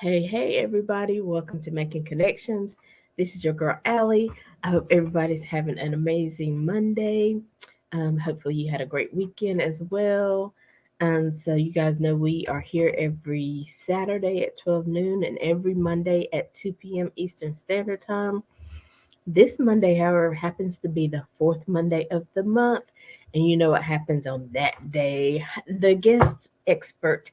Hey, everybody. Welcome to Making Connections. This is your girl, Aly. I hope everybody's having an amazing Monday. Hopefully, you had a great weekend as well. So, you guys know we are here every Saturday at 12 noon and every Monday at 2 p.m. Eastern Standard Time. This Monday, however, happens to be the fourth Monday of the month. And you know what happens on that day? The guest expert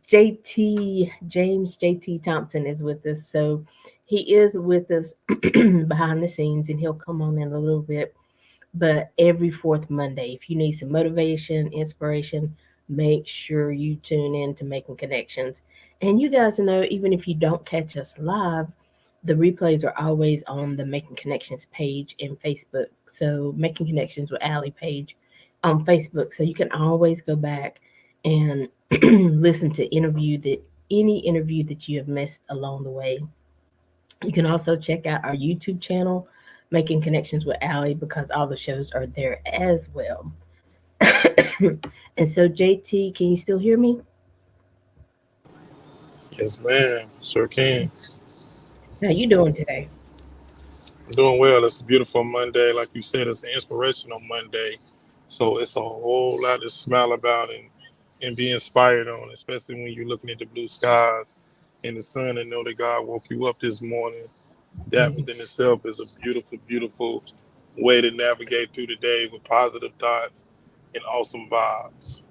JT James Thompson is with us. So he is with us behind the scenes and he'll come on in a little bit. But every fourth Monday, if you need some motivation, inspiration, make sure you tune in to Making Connections. And you guys know, even if you don't catch us live, the replays are always on the Making Connections page in Facebook. So Making Connections with Aly page on Facebook. So you can always go back and listen to any interview that you have missed along the way. You can also check out our YouTube channel, Making Connections with Aly, because all the shows are there as well. And so, JT, can you still hear me? Yes, ma'am. Sure can. How you doing today? I'm doing well. It's a beautiful Monday. Like you said, it's an inspirational Monday. So it's a whole lot to smile about and be inspired on, especially when you're looking at the blue skies and the sun and know that God woke you up this morning. That Mhm. within itself is a beautiful, beautiful way to navigate through the day with positive thoughts and awesome vibes.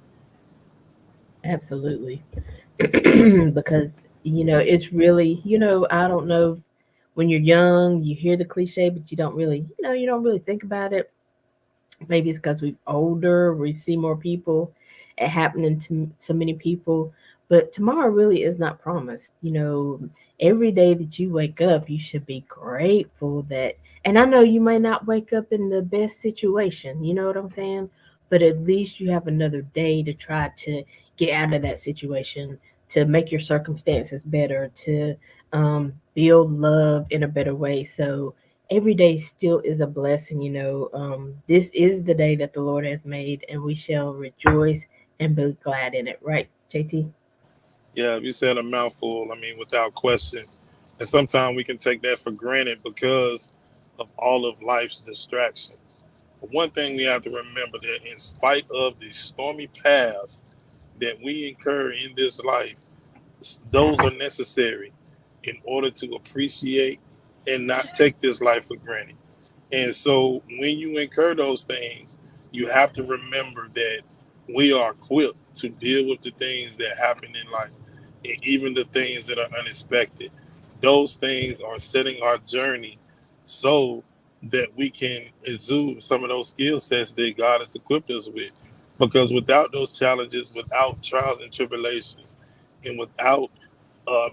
Absolutely. Because, it's really, I don't know, when you're young, you hear the cliche, but you don't really, you don't really think about it. Maybe it's because we're older, we see more people, it happening to so many people. But tomorrow really is not promised. Every day that you wake up, you should be grateful that. And I know you might not wake up in the best situation, you know what I'm saying? But at least you have another day to try to get out of that situation, to make your circumstances better, to build love in a better way. So, every day still is a blessing. This is the day that the Lord has made, and we shall rejoice and be glad in it, right, JT? Yeah, you said a mouthful, I mean, without question. And sometimes we can take that for granted because of all of life's distractions. But one thing we have to remember that in spite of the stormy paths that we incur in this life, those are necessary in order to appreciate and not take this life for granted. And so when you incur those things, you have to remember that we are equipped to deal with the things that happen in life and even the things that are unexpected. Those things are setting our journey so that we can exude some of those skill sets that God has equipped us with. Because without those challenges, without trials and tribulations, and without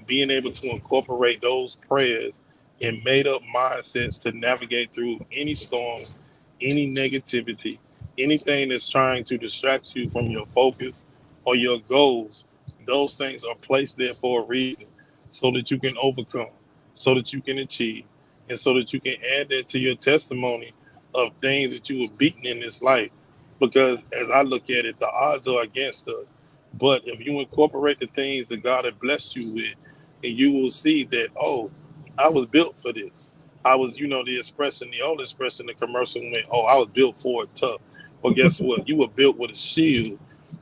being able to incorporate those prayers and made up mindsets to navigate through any storms, any negativity, anything that's trying to distract you from your focus or your goals. Those things are placed there for a reason so that you can overcome, so that you can achieve, and so that you can add that to your testimony of things that you have beaten in this life. Because as I look at it, the odds are against us. But if you incorporate the things that God had blessed you with, and you will see that, oh, I was built for this. I was, the expression, the old expression, the commercial went, oh, I was built for it tough. Well, guess what? You were built with a shield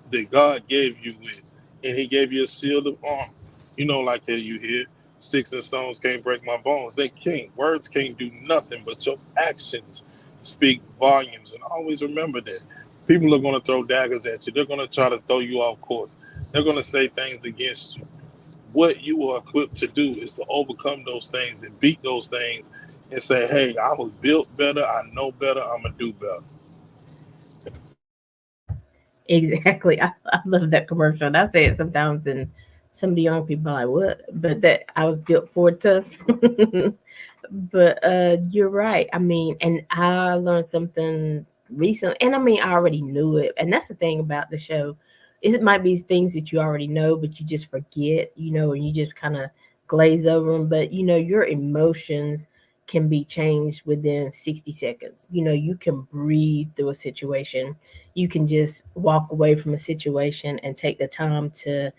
that God gave you with, and He gave you a shield of armor. Like that you hear, sticks and stones can't break my bones. They can't. Words can't do nothing, but your actions speak volumes. And always remember that. People are going to throw daggers at you. They're going to try to throw you off course. They're going to say things against you. What you are equipped to do is to overcome those things and beat those things and say, hey, I was built better. I know better. I'm going to do better. Exactly. I love that commercial. And I say it sometimes, and some of the young people are like, "What?" But that I was built for it tough. But you're right. I mean, and I learned something recently, and I mean, I already knew it. And that's the thing about the show. Is it might be things that you already know, but you just forget, and you just kind of glaze over them. But your emotions can be changed within 60 seconds. You can breathe through a situation. You can just walk away from a situation and take the time to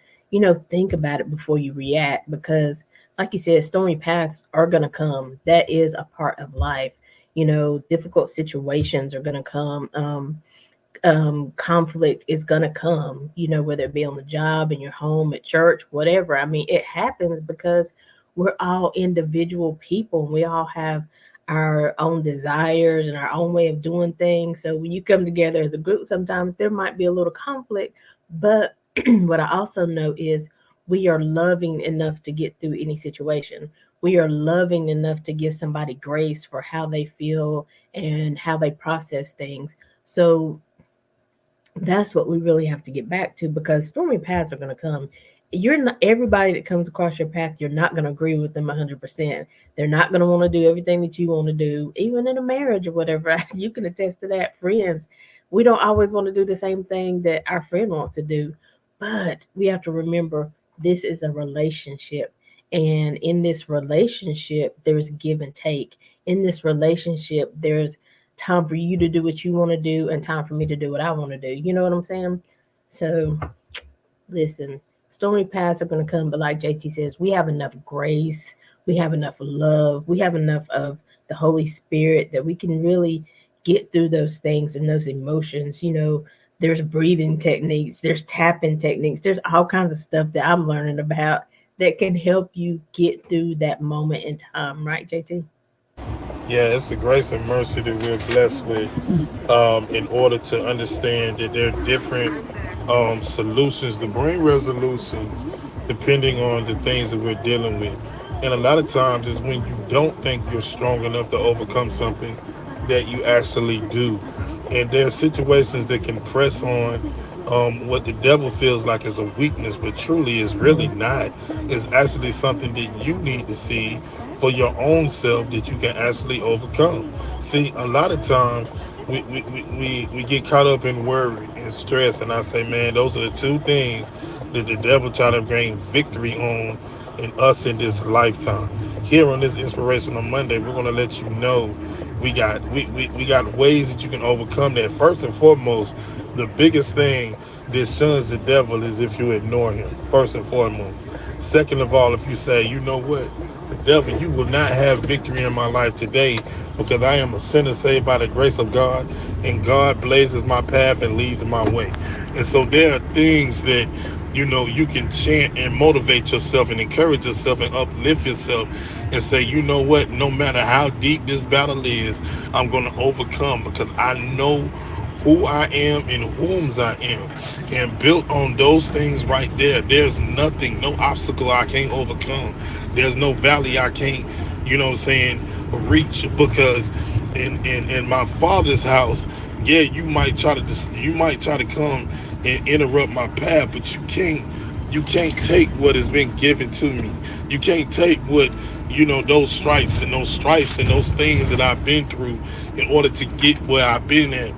think about it before you react, because like you said, stormy paths are going to come. That is a part of life. Difficult situations are going to come. Conflict is going to come, whether it be on the job, in your home, at church, whatever. I mean, it happens because we're all individual people. We all have our own desires and our own way of doing things. So when you come together as a group, sometimes there might be a little conflict. But what I also know is we are loving enough to get through any situation. We are loving enough to give somebody grace for how they feel and how they process things. So that's what we really have to get back to, because stormy paths are going to come. You're not everybody that comes across your path, you're not going to agree with them 100%. They're not going to want to do everything that you want to do, even in a marriage or whatever. You can attest to that. Friends, we don't always want to do the same thing that our friend wants to do, but we have to remember this is a relationship. And in this relationship, there's give and take. In this relationship, there's time for you to do what you want to do and time for me to do what I want to do. You know what I'm saying? So, listen, stormy paths are going to come, but like JT says, we have enough grace, we have enough love, we have enough of the Holy Spirit that we can really get through those things and those emotions. There's breathing techniques, there's tapping techniques, there's all kinds of stuff that I'm learning about that can help you get through that moment in time, right, JT? Yeah, it's the grace and mercy that we're blessed with, in order to understand that there are different solutions to bring resolutions depending on the things that we're dealing with. And a lot of times is when you don't think you're strong enough to overcome something that you actually do. And there are situations that can press on what the devil feels like is a weakness, but truly is really not. It's actually something that you need to see for your own self that you can actually overcome. See, a lot of times we get caught up in worry and stress, and I say, man, those are the two things that the devil try to gain victory on in us in this lifetime. Here on this Inspirational Monday, we're going to let you know we got ways that you can overcome that. First and foremost, the biggest thing that shuns the devil is if you ignore him, first and foremost. Second of all, if you say, you know what, the devil, you will not have victory in my life today because I am a sinner saved by the grace of God, and God blazes my path and leads my way. And so there are things that you can chant and motivate yourself and encourage yourself and uplift yourself and say, you know what, no matter how deep this battle is, I'm going to overcome because I know who I am and whom's I am. And built on those things right there, there's nothing, no obstacle I can't overcome. There's no valley I can't, reach, because in my father's house, yeah, you might try to come and interrupt my path, but you can't take what has been given to me. You can't take what those stripes and those things that I've been through in order to get where I've been at.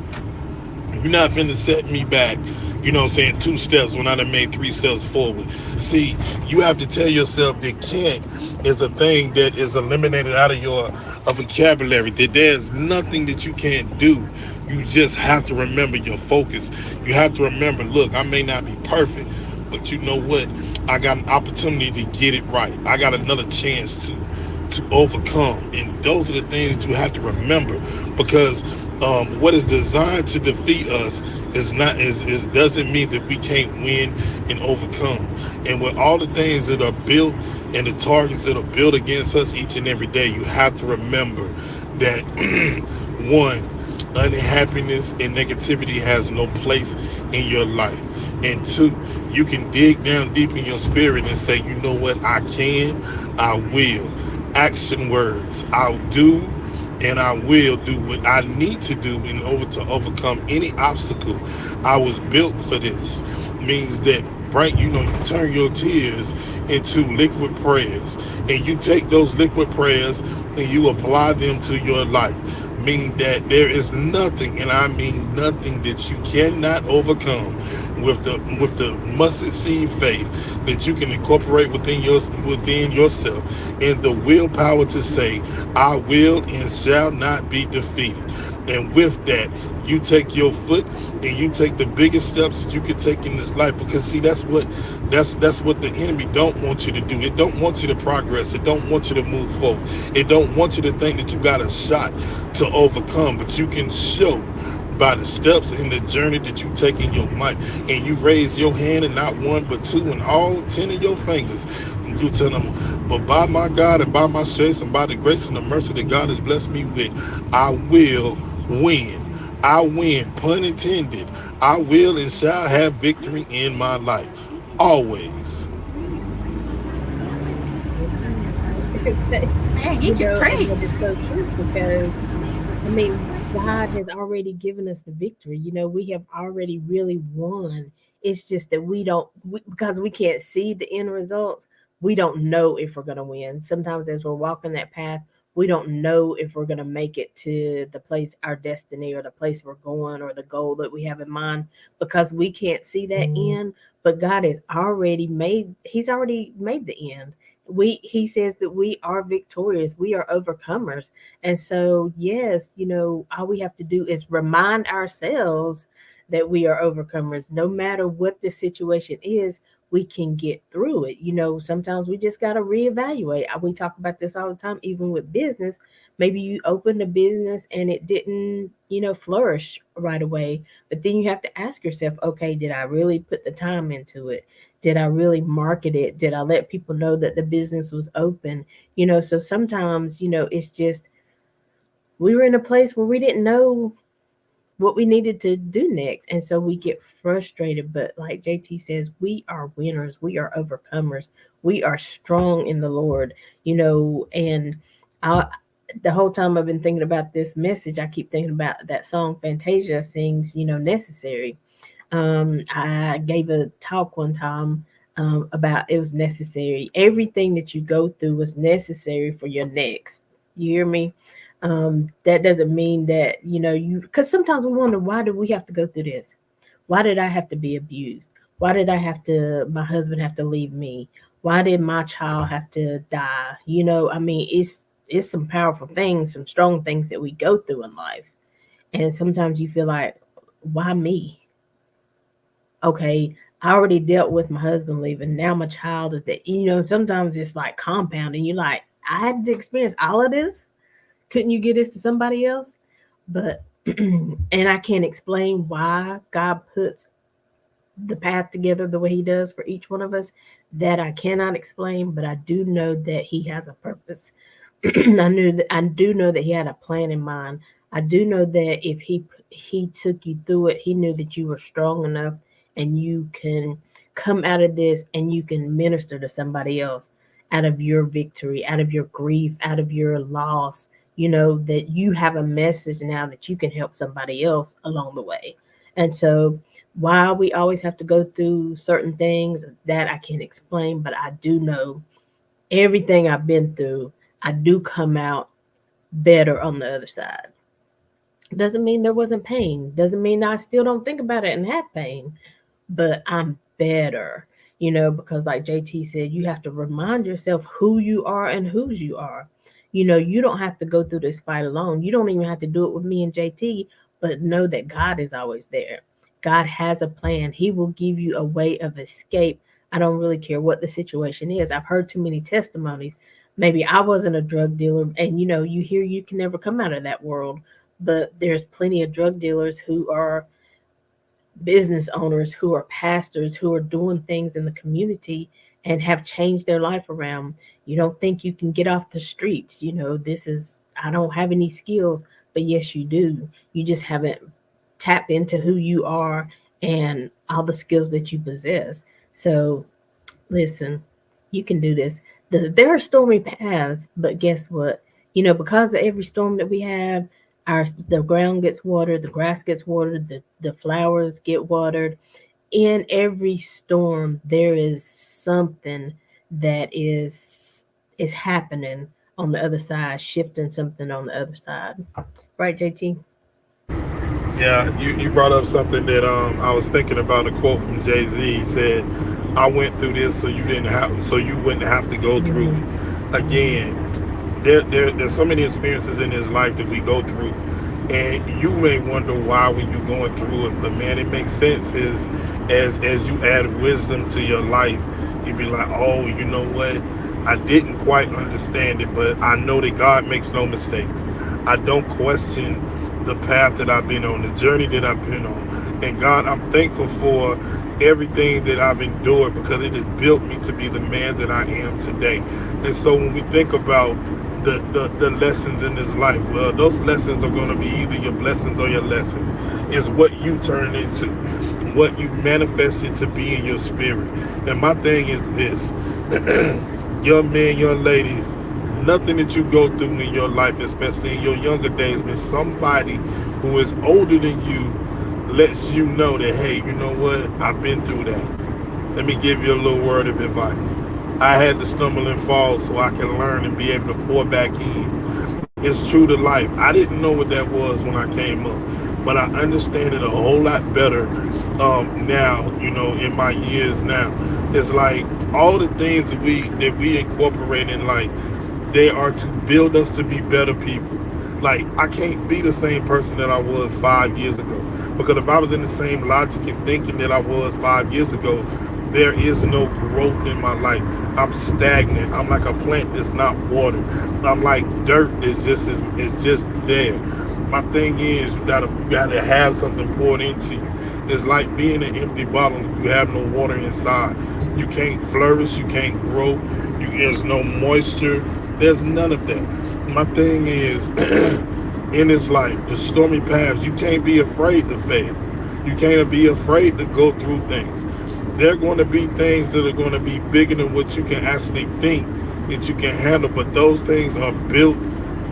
You're not finna set me back, 2 steps when I done made 3 steps forward. See, you have to tell yourself that can't is a thing that is eliminated out of your vocabulary, that there's nothing that you can't do. You just have to remember your focus. You have to remember, look, I may not be perfect, but you know what? I got an opportunity to get it right. I got another chance to overcome. And those are the things that you have to remember, because what is designed to defeat us is doesn't mean that we can't win and overcome. And with all the things that are built and the targets that are built against us each and every day, you have to remember that one, unhappiness and negativity has no place in your life. And two, you can dig down deep in your spirit and say, you know what, I can, I will. Action words, I'll do and I will do what I need to do in order to overcome any obstacle. I was built for this. Means that, right, you turn your tears into liquid prayers, and you take those liquid prayers and you apply them to your life. Meaning that there is nothing, and I mean nothing, that you cannot overcome with the mustard seed faith that you can incorporate within yourself, and the willpower to say, I will and shall not be defeated. And with that, you take your foot and you take the biggest steps that you could take in this life. Because see, that's what the enemy don't want you to do. It don't want you to progress. It don't want you to move forward. It don't want you to think that you got a shot to overcome. But you can show by the steps in the journey that you take in your life, and you raise your hand, and not one but two, and all 10 of your fingers, and you tell them, but by my God and by my strength and by the grace and the mercy that God has blessed me with, I will win. I win, pun intended. I will and shall have victory in my life, always. Amen. I say, Man, you can and that is praise. so true because I mean, God has already given us the victory. We have already really won. It's just that because we can't see the end results, we don't know if we're going to win. Sometimes as we're walking that path, we don't know if we're going to make it to the place, our destiny, or the place we're going, or the goal that we have in mind, because we can't see that end. But God has already He's already made the end. He says that we are victorious, we are overcomers. And so, yes, all we have to do is remind ourselves that we are overcomers. No matter what the situation is, we can get through it. Sometimes we just got to reevaluate. We talk about this all the time, even with business. Maybe you opened a business and it didn't, flourish right away. But then you have to ask yourself, okay, did I really put the time into it? Did I really market it? Did I let people know that the business was open? So sometimes, it's just we were in a place where we didn't know what we needed to do next. And so we get frustrated. But like JT says, we are winners, we are overcomers, we are strong in the Lord, and I the whole time I've been thinking about this message, I keep thinking about that song Fantasia sings, necessary. I gave a talk one time about it was necessary. Everything that you go through was necessary for your next. You hear me? That doesn't mean that because sometimes we wonder, why do we have to go through this? Why did I have to be abused? Why did my husband have to leave me? Why did my child have to die? I mean, it's some powerful things, some strong things that we go through in life, and sometimes you feel like, why me? Okay, I already dealt with my husband leaving. Now my child is that. Sometimes it's like compounding. You're like, I had to experience all of this. Couldn't you get this to somebody else? But and I can't explain why God puts the path together the way He does for each one of us. That I cannot explain, but I do know that He has a purpose. I do know that He had a plan in mind. I do know that if He took you through it, He knew that you were strong enough and you can come out of this and you can minister to somebody else out of your victory, out of your grief, out of your loss. That you have a message now that you can help somebody else along the way. And so, why we always have to go through certain things that I can't explain, but I do know everything I've been through, I do come out better on the other side. Doesn't mean there wasn't pain. Doesn't mean I still don't think about it and have pain, but I'm better, because like JT said, you have to remind yourself who you are and whose you are. You don't have to go through this fight alone. You don't even have to do it with me and JT, but know that God is always there. God has a plan. He will give you a way of escape. I don't really care what the situation is. I've heard too many testimonies. Maybe I wasn't a drug dealer, and you hear you can never come out of that world, but there's plenty of drug dealers who are business owners, who are pastors, who are doing things in the community and have changed their life around. You don't think you can get off the streets. I don't have any skills, but yes, you do. You just haven't tapped into who you are and all the skills that you possess. So, listen, you can do this. There are stormy paths, but guess what? Because of every storm that we have, the ground gets watered, the grass gets watered, the flowers get watered. In every storm, there is something that is happening on the other side, shifting something on the other side. Right, JT? Yeah, you brought up something that I was thinking about, a quote from Jay-Z. He said, I went through this so you wouldn't have to go through Mm-hmm. it. Again, there's so many experiences in this life that we go through And you may wonder why when you're going through it, but man, it makes sense as you add wisdom to your life, you be like, oh, you know what? I didn't quite understand it, but I know that God makes no mistakes. I don't question the path that I've been on, the journey that I've been on. And God, I'm thankful for everything that I've endured because it has built me to be the man that I am today. And so when we think about the lessons in this life, well, those lessons are going to be either your blessings or your lessons. It's what you turn into, what you manifest it to be in your spirit. And my thing is this, young men, young ladies, nothing that you go through in your life, especially in your younger days, when somebody who is older than you lets you know that, hey, you know what, I've been through that. Let me give you a little word of advice. I had to stumble and fall so I can learn and be able to pour back in. It's true to life. I didn't know what that was when I came up, but I understand it a whole lot better now, in my years now. It's like all the things that we incorporate in life, they are to build us to be better people. Like, I can't be the same person that I was 5 years ago. Because if I was in the same logic and thinking that I was 5 years ago, there is no growth in my life. I'm stagnant. I'm like a plant that's not watered. I'm like dirt that's just there. My thing is, you gotta have something poured into you. It's like being an empty bottle and you have no water inside. You can't flourish. You can't grow. There's no moisture. There's none of that. My thing is, in this life, the stormy paths, you can't be afraid to fail. You can't be afraid to go through things. There are going to be things that are going to be bigger than what you can actually think that you can handle, but those things are built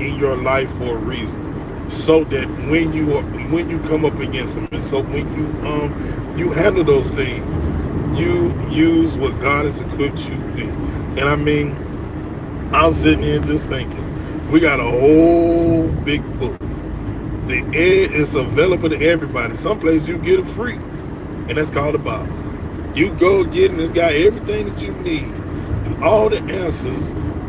in your life for a reason, so that when you come up against them, and so when you handle those things, you use what God has equipped you with. And I mean, I was sitting here just thinking, we got a whole big book. The air is available to everybody. Some place you get it free, and that's called the Bible. You go get it, and it's got everything that you need and all the answers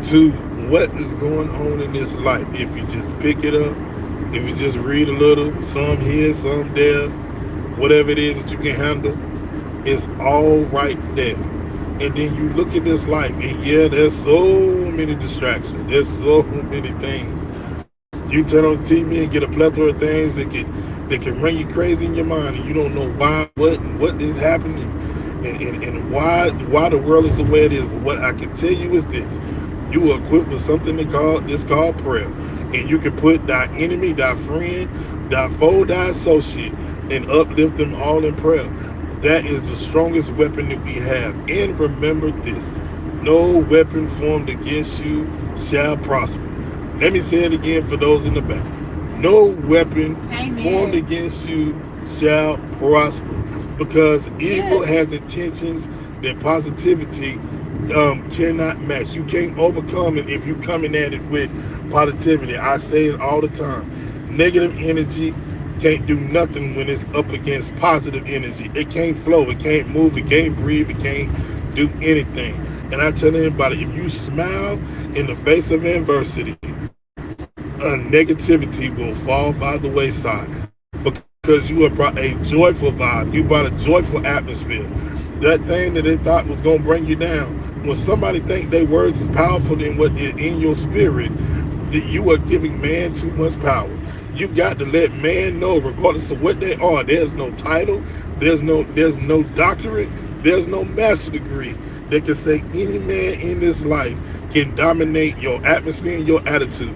to what is going on in this life. If you just pick it up, if you just read a little, some here, some there, whatever it is that you can handle, it's all right there. And then you look at this life, and yeah, there's so many distractions. There's so many things. You turn on TV and get a plethora of things that can run you crazy in your mind, and you don't know why, what is happening, and why the world is the way it is. But what I can tell you is this: you are equipped with something that's called prayer, and you can put thy enemy, thy friend, thy foe, thy associate, and uplift them all in prayer. That is the strongest weapon that we have. And remember this: no weapon formed against you shall prosper. Let me say it again for those in the back. No weapon formed against you shall prosper. Because evil has intentions that positivity cannot match. You can't overcome it if you're coming at it with positivity. I say it all the time. Negative energy can't do nothing when it's up against positive energy. It can't flow, it can't move, it can't breathe, it can't do anything. And I tell anybody, if you smile in the face of adversity, negativity will fall by the wayside, because you have brought a joyful vibe. You brought a joyful atmosphere. That thing that they thought was going to bring you down, when somebody think their words is powerful than what is in your spirit, that you are giving man too much power. You got to let man know, regardless of what they are. There's no title, there's no doctorate, there's no master degree that can say any man in this life can dominate your atmosphere and your attitude.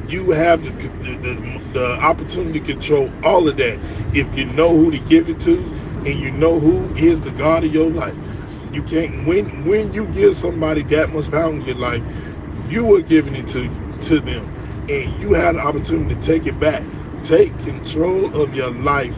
You have the opportunity to control all of that if you know who to give it to, and you know who is the God of your life. You can't, when you give somebody that much power in your life, you are giving it to them, and you have the opportunity to take it back. Take control of your life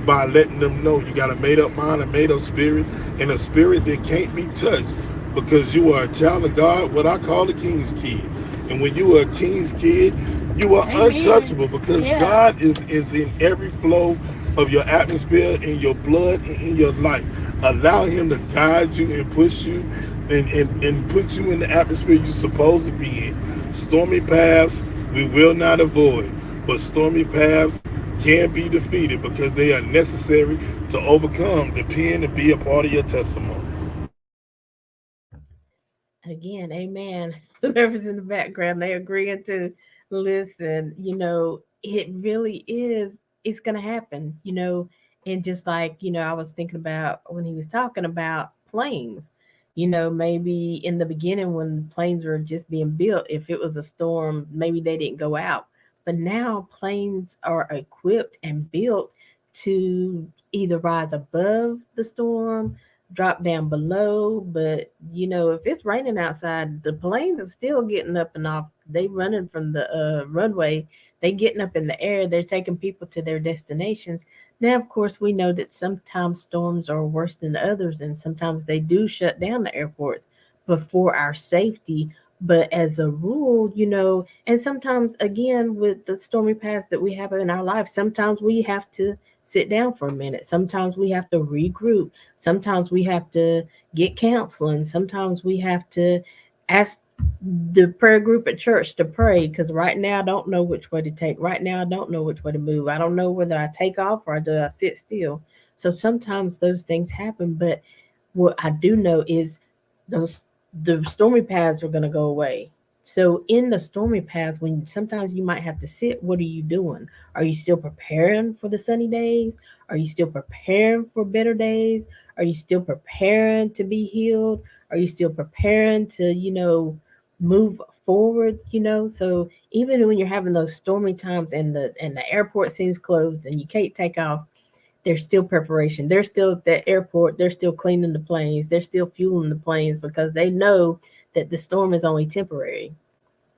by letting them know you got a made up mind, a made up spirit, and a spirit that can't be touched, because you are a child of God, what I call a king's kid. And when you are a king's kid, you are untouchable, because God is in every flow of your atmosphere, in your blood, and in your life. Allow him to guide you and push you and put you in the atmosphere you're supposed to be in. Stormy paths we will not avoid, but stormy paths can be defeated because they are necessary to overcome. Depend and be a part of your testimony. Again, amen. Whoever's in the background, they agreeing to listen. It really is, it's going to happen, and just like, I was thinking about when he was talking about planes, maybe in the beginning when planes were just being built, if it was a storm, maybe they didn't go out. But now planes are equipped and built to either rise above the storm, drop down below. But if it's raining outside, the planes are still getting up and off. They running from the runway. They getting up in the air. They're taking people to their destinations. Now, of course, we know that sometimes storms are worse than others, and sometimes they do shut down the airports before our safety. But as a rule, and sometimes again with the stormy paths that we have in our life, sometimes we have to sit down for a minute. Sometimes we have to regroup. Sometimes we have to get counseling. Sometimes we have to ask the prayer group at church to pray, because right now I don't know which way to take. Right now I don't know which way to move. I don't know whether I take off or do I sit still. So sometimes those things happen, but what I do know is those the stormy paths are going to go away. So in the stormy paths, when sometimes you might have to sit, what are you doing? Are you still preparing for the sunny days? Are you still preparing for better days? Are you still preparing to be healed? Are you still preparing to, move forward? So even when you're having those stormy times and the airport seems closed and you can't take off, there's still preparation. They're still at the airport. They're still cleaning the planes. They're still fueling the planes because they know that the storm is only temporary.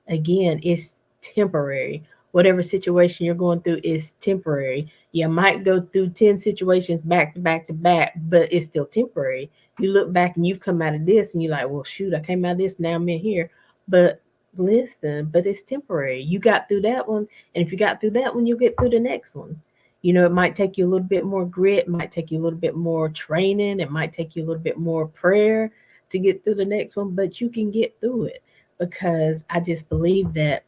Again, it's temporary. Whatever situation you're going through is temporary. You might go through 10 situations back to back to back, but it's still temporary. You look back and you've come out of this and you're like, well, shoot, I came out of this. Now I'm in here. But listen, but it's temporary. You got through that one. And if you got through that one, you'll get through the next one. It might take you a little bit more grit, it might take you a little bit more training, it might take you a little bit more prayer to get through the next one, but you can get through it because I just believe that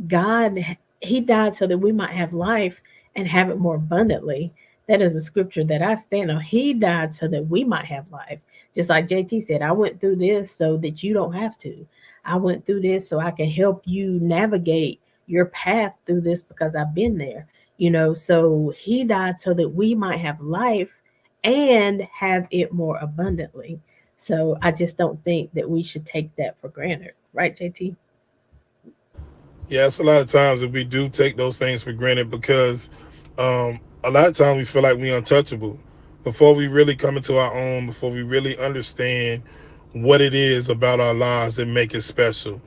God, He died so that we might have life and have it more abundantly. That is a scripture that I stand on. He died so that we might have life. Just like JT said, I went through this so that you don't have to. I went through this so I can help you navigate your path through this because I've been there. So He died so that we might have life and have it more abundantly. So I just don't think that we should take that for granted. Right, JT? Yeah, it's a lot of times that we do take those things for granted because a lot of times we feel like we're untouchable. Before we really come into our own, before we really understand what it is about our lives that make it special,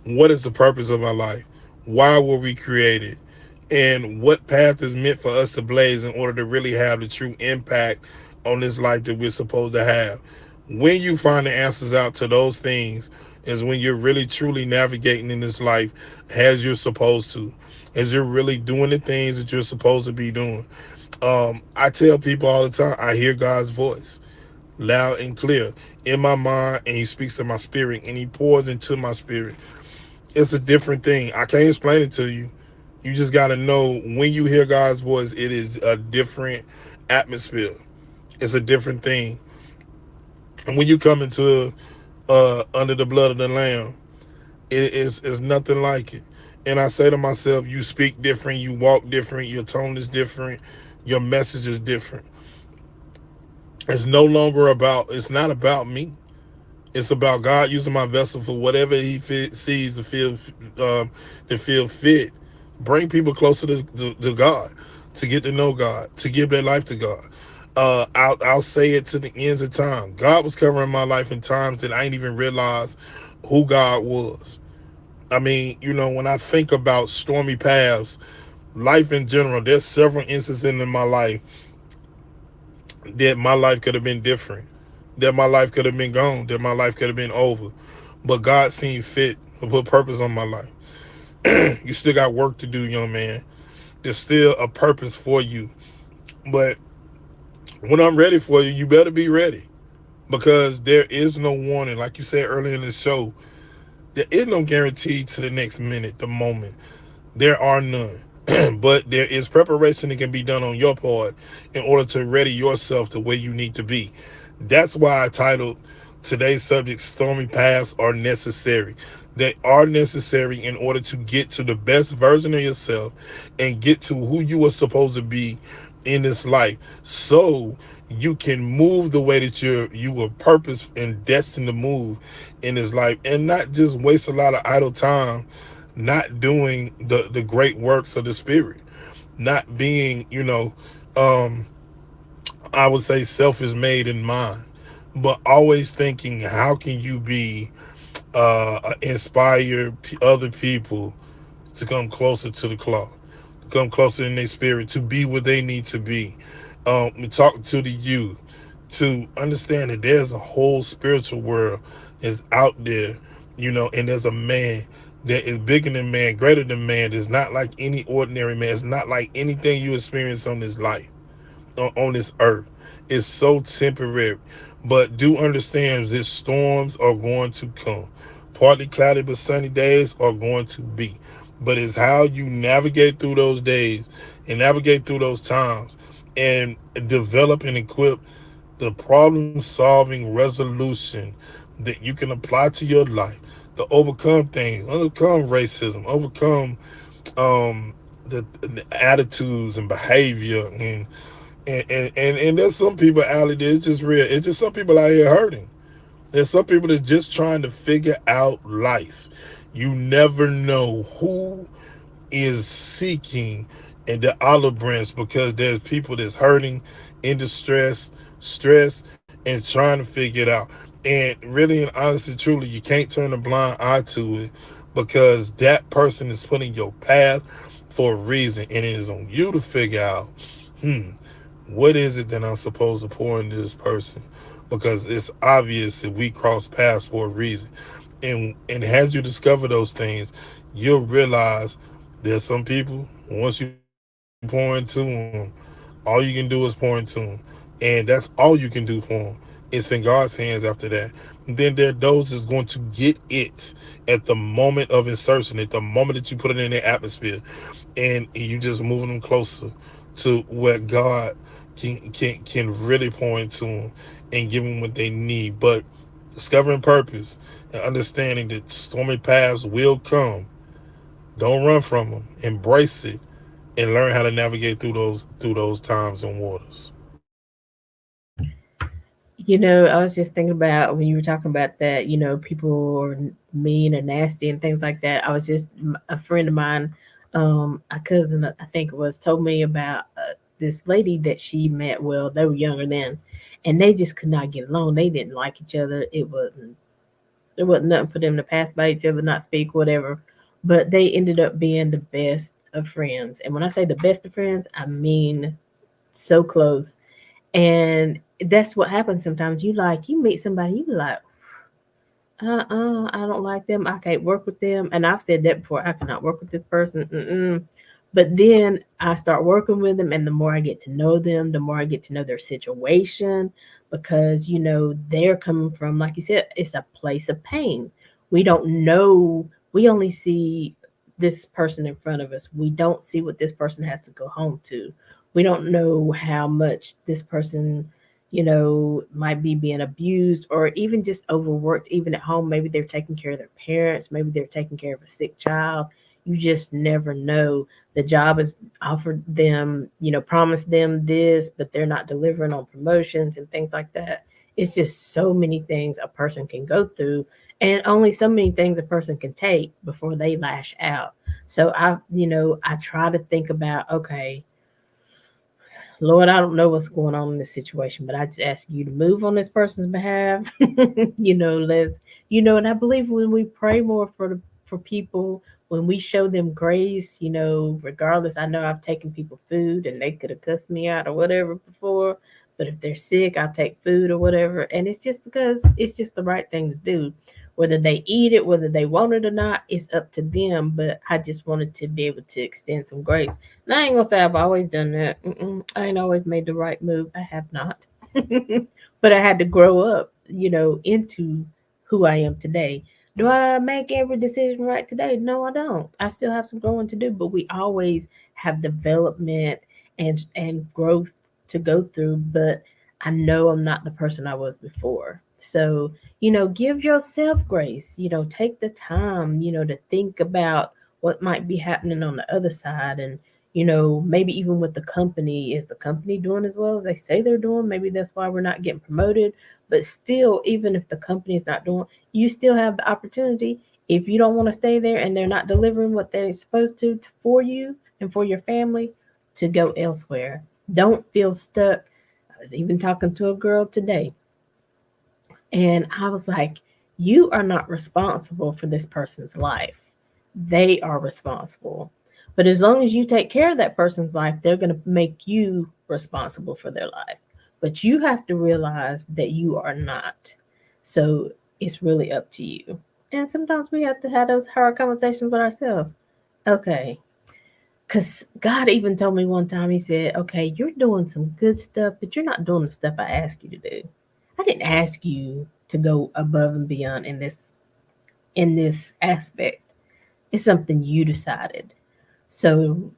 what is the purpose of our life, why were we created, and what path is meant for us to blaze in order to really have the true impact on this life that we're supposed to have. When you find the answers out to those things is when you're really truly navigating in this life as you're supposed to, as you're really doing the things that you're supposed to be doing. I tell people all the time, I hear God's voice loud and clear in my mind, and He speaks to my spirit and He pours into my spirit. It's a different thing. I can't explain it to you. You just got to know when you hear God's voice, it is a different atmosphere. It's a different thing. And when you come into under the blood of the Lamb, it's nothing like it. And I say to myself, you speak different, you walk different, your tone is different, your message is different. It's no longer about, it's not about me. It's about God using my vessel for whatever sees to feel fit. Bring people closer to God, to get to know God, to give their life to God. I'll say it to the ends of time. God was covering my life in times that I didn't even realize who God was. I mean, when I think about stormy paths, life in general, there's several instances in my life that my life could have been different, that my life could have been gone, that my life could have been over. But God seemed fit to put purpose on my life. You still got work to do, young man. There's still a purpose for you. But when I'm ready for you, you better be ready. Because there is no warning. Like you said earlier in the show, there is no guarantee to the next minute, the moment. There are none. But there is preparation that can be done on your part in order to ready yourself the way you need to be. That's why I titled today's subject "Stormy Paths Are Necessary." They are necessary in order to get to the best version of yourself and get to who you are supposed to be in this life, so you can move the way that you were purpose and destined to move in this life, and not just waste a lot of idle time not doing the great works of the spirit, not being, um I would say selfish made in mind, but always thinking how can you be inspire other people to come closer to the cloth, to come closer in their spirit, to be where they need to be. Talk to the youth, to understand that there's a whole spiritual world that's out there, and there's a man that is bigger than man, greater than man. It's not like any ordinary man. It's not like anything you experience on this life, on this earth. It's so temporary. But do understand that storms are going to come. Partly cloudy but sunny days are going to be. But it's how you navigate through those days and navigate through those times and develop and equip the problem solving resolution that you can apply to your life to overcome things, overcome racism, overcome the attitudes and behavior and there's some people out there, it's just real. It's just some people out here hurting. There's some people that's just trying to figure out life. You never know who is seeking in the olive branch, because there's people that's hurting, in distress, stress, and trying to figure it out. And really and honestly, truly, you can't turn a blind eye to it, because that person is put in your path for a reason, and it is on you to figure out, hmm, what is it that I'm supposed to pour into this person? Because it's obvious that we cross paths for a reason. And as you discover those things, you'll realize there's some people, once you pour into them, all you can do is pour into them. And that's all you can do for them. It's in God's hands after that. And then there are those that's going to get it at the moment of insertion, at the moment that you put it in the atmosphere. And you just moving them closer to what God can really pour into them and give them what they need. But discovering purpose and understanding that stormy paths will come. Don't run from them. Embrace it and learn how to navigate through those times and waters. I was just thinking about when you were talking about that, people are mean and nasty and things like that. I was just, a friend of mine, a cousin, I think it was, told me about this lady that she met. Well, they were younger then, and they just could not get along. They didn't like each other. There wasn't nothing for them to pass by each other, not speak, whatever. But they ended up being the best of friends. And when I say the best of friends, I mean so close. And that's what happens sometimes. You meet somebody, you be like, I don't like them. I can't work with them. And I've said that before. I cannot work with this person. Mm-mm. But then I start working with them, and the more I get to know them, the more I get to know their situation, because they're coming from, like you said, it's a place of pain. We don't know. We only see this person in front of us. We don't see what this person has to go home to. We don't know how much this person might be being abused or even just overworked, even at home. Maybe they're taking care of their parents, maybe they're taking care of a sick child. You just never know. The job is offered them, promised them this, but they're not delivering on promotions and things like that. It's just so many things a person can go through, and only so many things a person can take before they lash out. So I try to think about, okay, Lord, I don't know what's going on in this situation, but I just ask you to move on this person's behalf. Let's, and I believe when we pray more for people, when we show them grace, regardless. I know I've taken people food and they could have cussed me out or whatever before, but if they're sick, I'll take food or whatever, and it's just because it's just the right thing to do. Whether they eat it, whether they want it or not, it's up to them. But I just wanted to be able to extend some grace. And I ain't gonna say I've always done that. I ain't always made the right move. I have not. But I had to grow up, into who I am today. Do I make every decision right today? No, I don't. I still have some growing to do, but we always have development and growth to go through, but I know I'm not the person I was before. So, give yourself grace, take the time, to think about what might be happening on the other side. And, maybe even with the company, is the company doing as well as they say they're doing? Maybe that's why we're not getting promoted. But still, even if the company is not doing, you still have the opportunity. If you don't want to stay there and they're not delivering what they're supposed to for you and for your family, to go elsewhere. Don't feel stuck. I was even talking to a girl today, and I was like, you are not responsible for this person's life. They are responsible. But as long as you take care of that person's life, they're going to make you responsible for their life. But you have to realize that you are not. So it's really up to you. And sometimes we have to have those hard conversations with ourselves. Okay. Because God even told me one time, He said, okay, you're doing some good stuff, but you're not doing the stuff I asked you to do. I didn't ask you to go above and beyond in this aspect. It's something you decided. So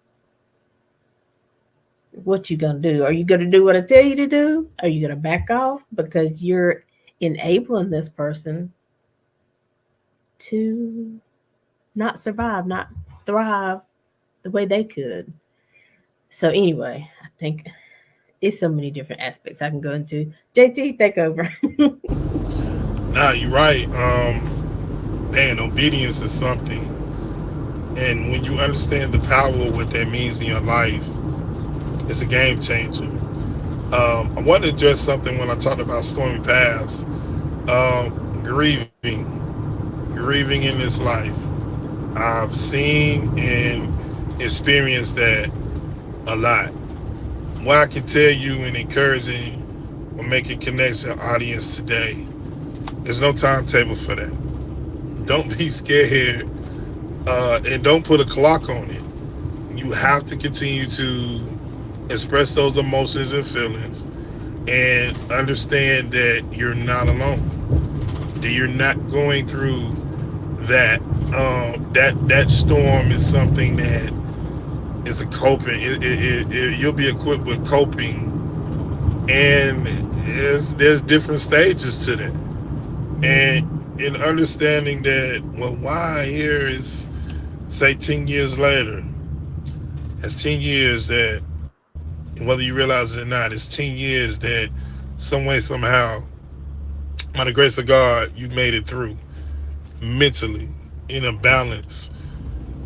what you gonna do? Are you gonna do what I tell you to do? Are you gonna back off because you're enabling this person to not survive, not thrive the way they could? So anyway, I think it's so many different aspects I can go into. JT, take over. Nah, you're right. Man, obedience is something, and when you understand the power of what that means in your life, it's a game changer. I wanted to address something when I talked about stormy paths. Grieving, grieving in this life. I've seen and experienced that a lot. What I can tell you in encouraging or making connection audience today, there's no timetable for that. Don't be scared, and don't put a clock on it. You have to continue to express those emotions and feelings and understand that you're not alone. That you're not going through that. That storm is something that is a coping. You'll be equipped with coping, and there's different stages to that. And in understanding that, well, why here is, say, 10 years later, that's 10 years that, whether you realize it or not, it's 10 years that some way, somehow, by the grace of God, you made it through mentally in a balance.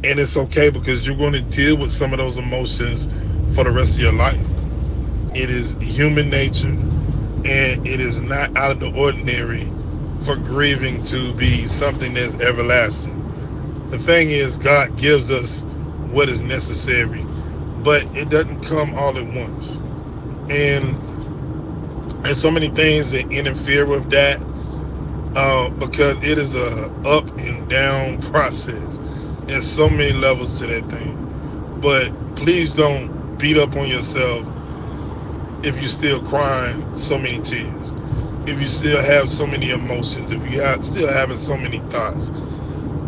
And it's okay because you're going to deal with some of those emotions for the rest of your life. It is human nature, and it is not out of the ordinary for grieving to be something that's everlasting. The thing is, God gives us what is necessary, but it doesn't come all at once. And there's so many things that interfere with that, because it is a up and down process. There's so many levels to that thing. But please don't beat up on yourself if you're still crying so many tears, if you still have so many emotions, if you are still having so many thoughts.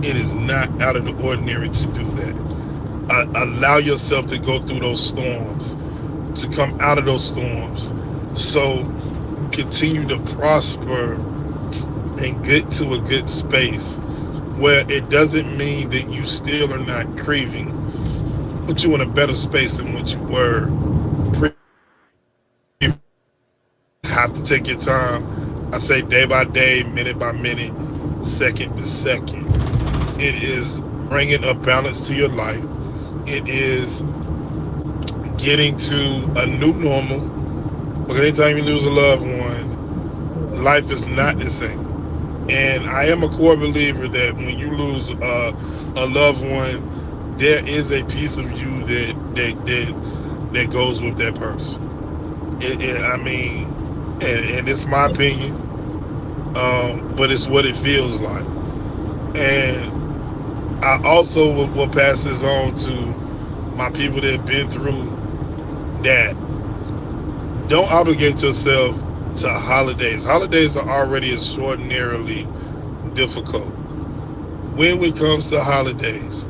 It is not out of the ordinary to do that. Allow yourself to go through those storms, to come out of those storms, so continue to prosper and get to a good space where it doesn't mean that you still are not grieving, but you're in a better space than what you were previously. Have to take your time. I say day by day, minute by minute, second to second. It is bringing a balance to your life. It is getting to a new normal. Because anytime you lose a loved one, life is not the same. And I am a core believer that when you lose a loved one, there is a piece of you that goes with that person. I mean, and it's my opinion, but it's what it feels like. And I also will pass this on to my people that have been through that. Don't obligate yourself to holidays. Holidays are already extraordinarily difficult. When it comes to holidays,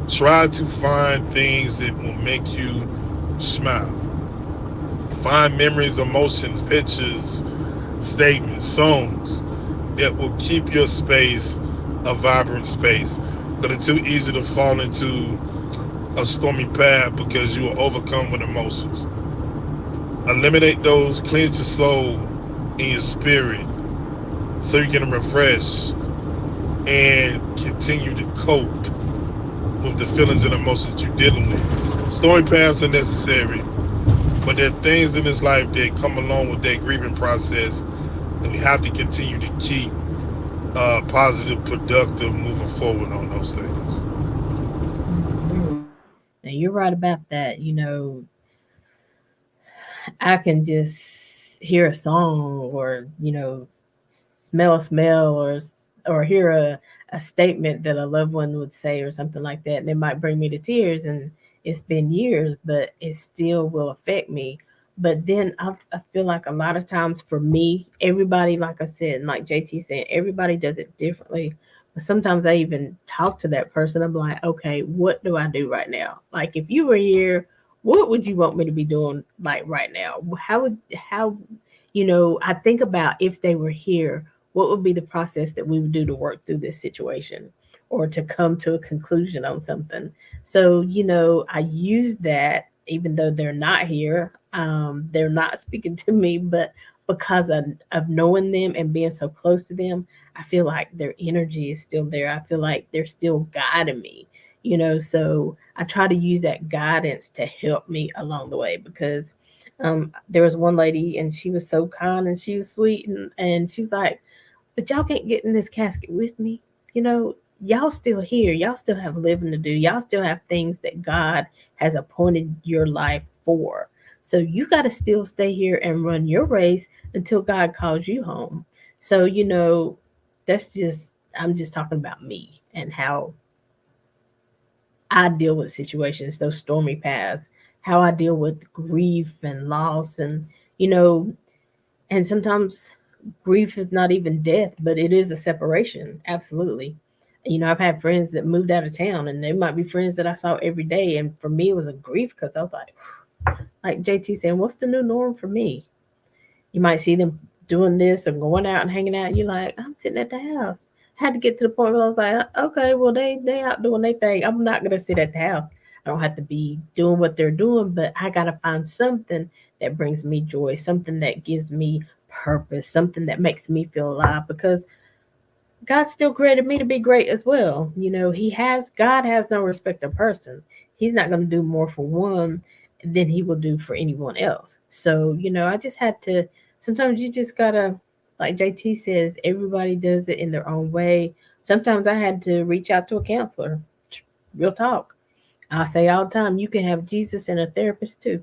Try to find things that will make you smile. Find memories, emotions, pictures, statements, songs that will keep your space a vibrant space. But it's too easy to fall into a stormy path because you are overcome with emotions. Eliminate those, cleanse your soul and your spirit so you can refresh and continue to cope with the feelings and emotions you're dealing with. Stormy paths are necessary, but there are things in this life that come along with that grieving process that we have to continue to keep positive, productive, moving forward on those things. Hmm. Now you're right about that. I can just hear a song, or smell a smell, or hear a statement that a loved one would say or something like that, and it might bring me to tears. And it's been years, but it still will affect me. But then I feel like a lot of times for me, everybody, like I said, and like JT said, everybody does it differently. But sometimes I even talk to that person. I'm like, okay, what do I do right now? Like, if you were here, what would you want me to be doing, like, right now? How I think about, if they were here, what would be the process that we would do to work through this situation, or to come to a conclusion on something. So I use that, even though they're not here, they're not speaking to me, but because of knowing them and being so close to them, I feel like their energy is still there. I feel like they're still guiding me, so I try to use that guidance to help me along the way. Because there was one lady, and she was so kind and she was sweet, and she was like, but y'all can't get in this casket with me. You know, y'all still here. Y'all still have living to do. Y'all still have things that God has appointed your life for. So you got to still stay here and run your race until God calls you home. So, that's just, I'm just talking about me and how I deal with situations, those stormy paths, how I deal with grief and loss, you know, and sometimes grief is not even death, but it is a separation. Absolutely. I've had friends that moved out of town, and they might be friends that I saw every day. And for me, it was a grief, because I was like JT saying, what's the new norm for me? You might see them doing this or going out and hanging out. And you're like, I'm sitting at the house. I had to get to the point where I was like, okay, well, they out doing their thing. I'm not gonna sit at the house. I don't have to be doing what they're doing, but I gotta find something that brings me joy, something that gives me purpose, something that makes me feel alive. Because God still created me to be great as well. God has no respect of person. He's not going to do more for one than he will do for anyone else. So, I just had to, sometimes you just got to, like JT says, everybody does it in their own way. Sometimes I had to reach out to a counselor. Real talk. I say all the time, you can have Jesus and a therapist too.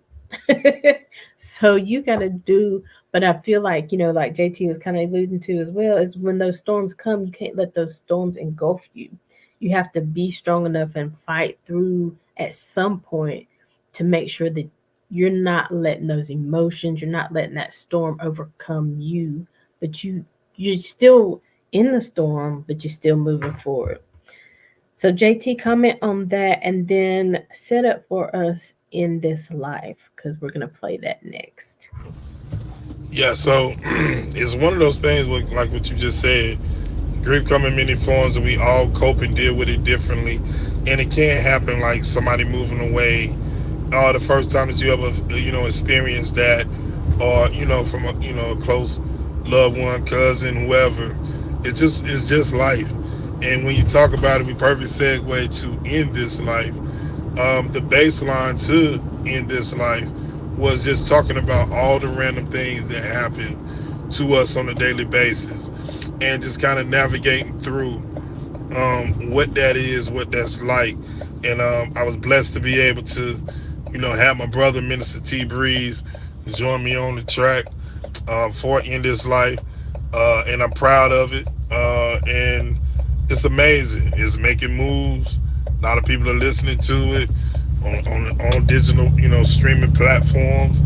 So you got to do, but I feel like, like JT was kind of alluding to as well, is when those storms come, you can't let those storms engulf you. You have to be strong enough and fight through at some point to make sure that you're not letting those emotions, you're not letting that storm overcome you, but you're still in the storm, but you're still moving forward. So, JT, comment on that, and then set up for us in this life, because we're going to play that next. Yeah, so it's one of those things like what you just said. Grief come in many forms, and we all cope and deal with it differently. And it can't happen like somebody moving away, the first time that you ever experienced that, or from a close loved one, cousin, whoever. It's just life. And when you talk about it, we perfect segue to end this life. The baseline to end this life was just talking about all the random things that happen to us on a daily basis, and just kind of navigating through what that is, what that's like. And I was blessed to be able to, have my brother Minister T Breeze join me on the track for In This Life, and I'm proud of it. And it's amazing. It's making moves. A lot of people are listening to it on digital, streaming platforms,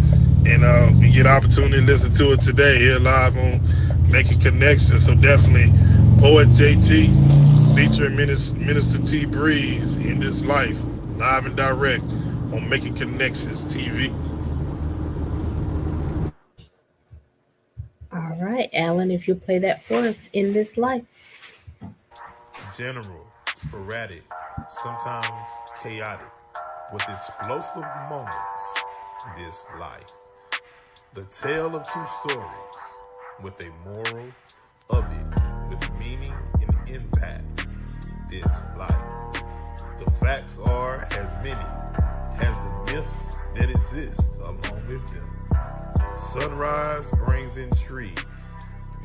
and we get opportunity to listen to it today here live on Making Connections. So definitely, Poet JT, featuring Minister T Breeze in this life, live and direct on Making Connections TV. All right, Alan, if you'll play that for us in this life. General, sporadic, sometimes chaotic, with explosive moments. This life. The tale of two stories, with a moral of it, with meaning and impact. This life. The facts are as many as the myths that exist along with them. Sunrise brings intrigue,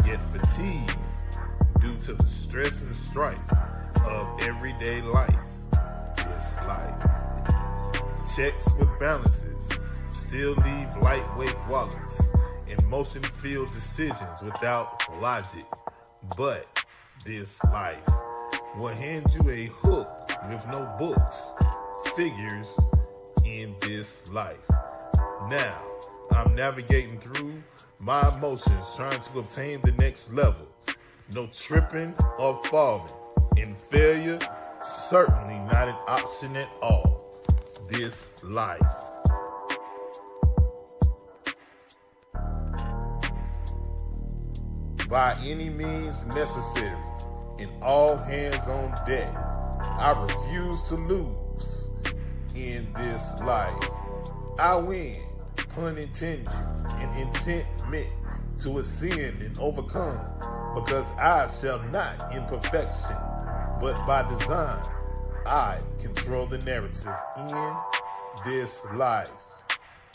yet fatigue due to the stress and strife of everyday life. This life. Checks with balances still leave lightweight wallets and motion filled decisions without logic. But this life will hand you a hook with no books, figures in this life. Now, I'm navigating through my emotions, trying to obtain the next level. No tripping or falling. And failure, certainly not an option at all. This life. By any means necessary, and all hands on deck. I refuse to lose in this life. I win, pun intended, and intent meant to ascend and overcome, because I shall not in perfection, but by design, I control the narrative in this life.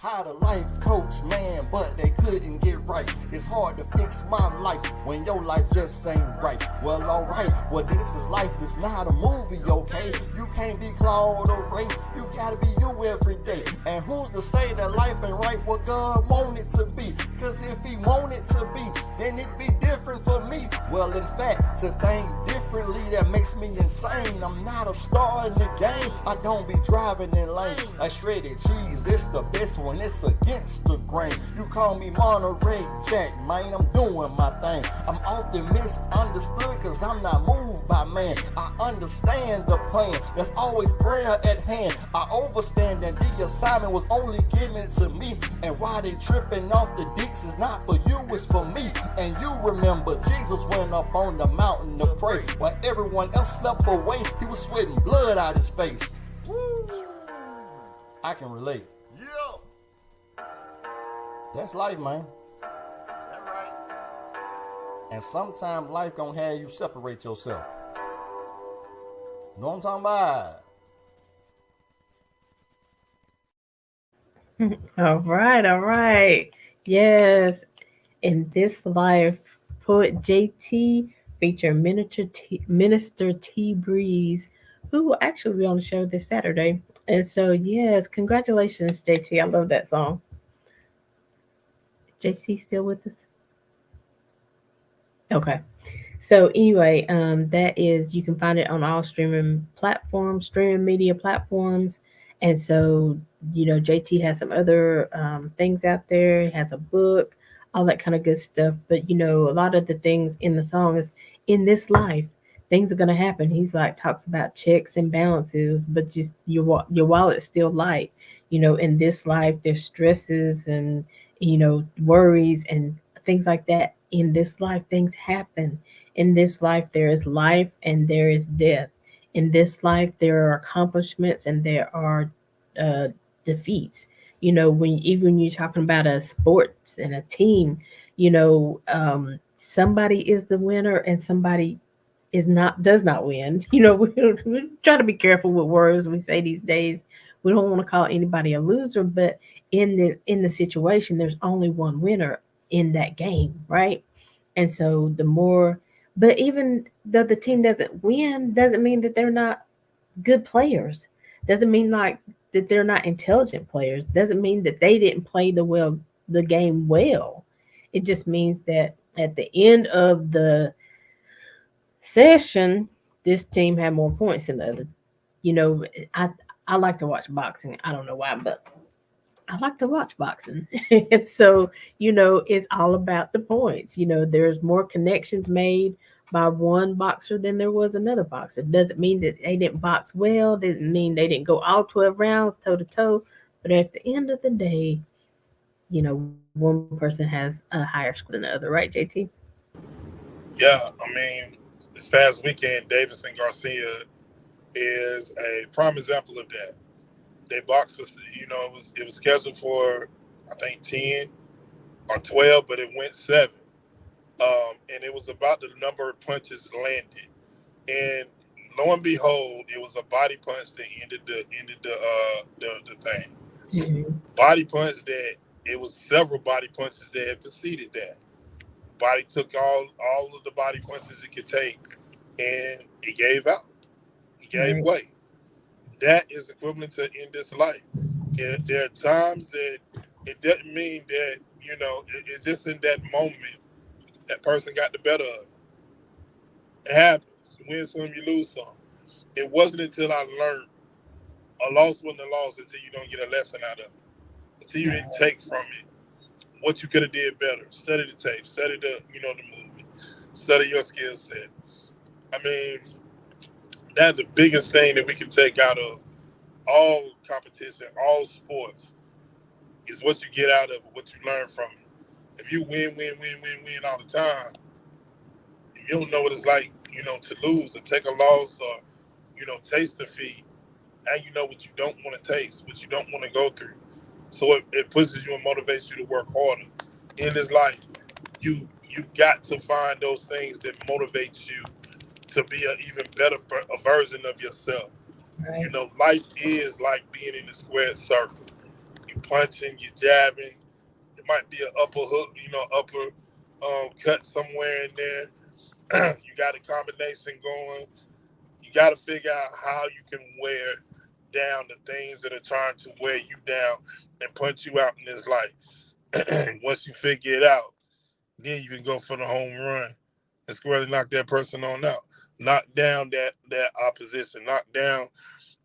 Hired a life coach, man, but they couldn't get right. It's hard to fix my life when your life just ain't right. Well, alright, well, this is life, it's not a movie, okay? You can't be Claude or Ray, you gotta be you every day. And who's to say that life ain't right what God want it to be? Cause if he want it to be, then it'd be different for me. Well, in fact, to think differently, that makes me insane. I'm not a star in the game, I don't be driving in lanes. A shredded cheese, it's the best one. It's against the grain. You call me Monterey Jack, man, I'm doing my thing. I'm often misunderstood cause I'm not moved by man. I understand the plan, there's always prayer at hand. I overstand that the assignment was only given to me. And why they tripping off the deeks is not for you, it's for me. And you remember Jesus went up on the mountain to pray. While everyone else slept away, he was sweating blood out his face. Woo. I can relate. That's life, man. That's right. And sometimes life gonna have you separate yourself. You know what I'm talking about? All right, all right. Yes, in this life, poet JT featuring Minister T Breeze, who will actually be on the show this Saturday. And so, yes, congratulations, JT. I love that song. JC still with us? Okay. So anyway, that is, you can find it on all streaming media platforms. And so, JT has some other things out there. He has a book, all that kind of good stuff. But a lot of the things in the song is, in this life, things are gonna happen. He's like, talks about checks and balances, but just your wallet's still light. In this life, there's stresses and worries and things like that. In this life, things happen. In this life, there is life and there is death. In this life, there are accomplishments and there are uh, defeats. When even you're talking about a sports and a team, somebody is the winner and somebody does not win. We try to be careful with words we say these days. We don't want to call anybody a loser, but in the situation, there's only one winner in that game, right? And so the more, but even though the team doesn't win, doesn't mean that they're not good players. Doesn't mean like that they're not intelligent players. Doesn't mean that they didn't play the game well. It just means that at the end of the session, this team had more points than the other. You know, I I like to watch boxing. I don't know why, but I like to watch boxing. And so, it's all about the points. There's more connections made, by one boxer than there was another boxer. It doesn't mean that they didn't box well, didn't mean they didn't go all 12 rounds toe to toe. But at the end of the day, one person has a higher score than the other, right, JT? Yeah, I mean, this past weekend, Davis and Garcia is a prime example of that. They boxed for, it was scheduled for, I think, 10 or 12, but it went 7. And it was about the number of punches landed. And lo and behold, it was a body punch that ended the thing. Mm-hmm. Body punch that it was several body punches that had preceded that. Body took all of the body punches it could take, and it gave out. It gave Right. way. That is equivalent to in this life. There are times that it doesn't mean that it's just in that moment that person got the better of it. It happens. You win some, you lose some. It wasn't until I learned a loss wasn't a loss until you don't get a lesson out of it. Until you didn't take from it what you could have did better. Study the tape, study the movement, study your skill set. I mean, that's the biggest thing that we can take out of all competition, all sports, is what you get out of it, what you learn from it. If you win all the time, if you don't know what it's like, to lose or take a loss or, taste defeat, and you know what you don't want to taste, what you don't want to go through. So it pushes you and motivates you to work harder. In this life, you got to find those things that motivate you to be an even better a version of yourself. Right. Life is like being in the square circle. You punching, you jabbing. It might be an upper hook, upper cut somewhere in there. You got a combination going. You got to figure out how you can wear down the things that are trying to wear you down and punch you out in this life. Once you figure it out, then you can go for the home run and squarely knock that person on out. Knock down that opposition. Knock down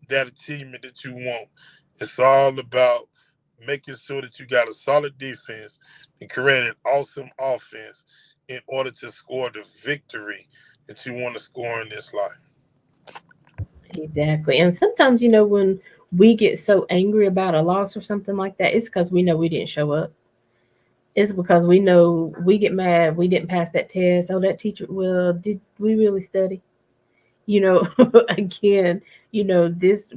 that achievement that you want. It's all about making sure that you got a solid defense and create an awesome offense in order to score the victory that you want to score in this life. Exactly. And sometimes, when we get so angry about a loss or something like that, it's because we know we didn't show up. It's because we know we get mad, we didn't pass that test. Oh, that teacher, well, did we really study? You know, again, this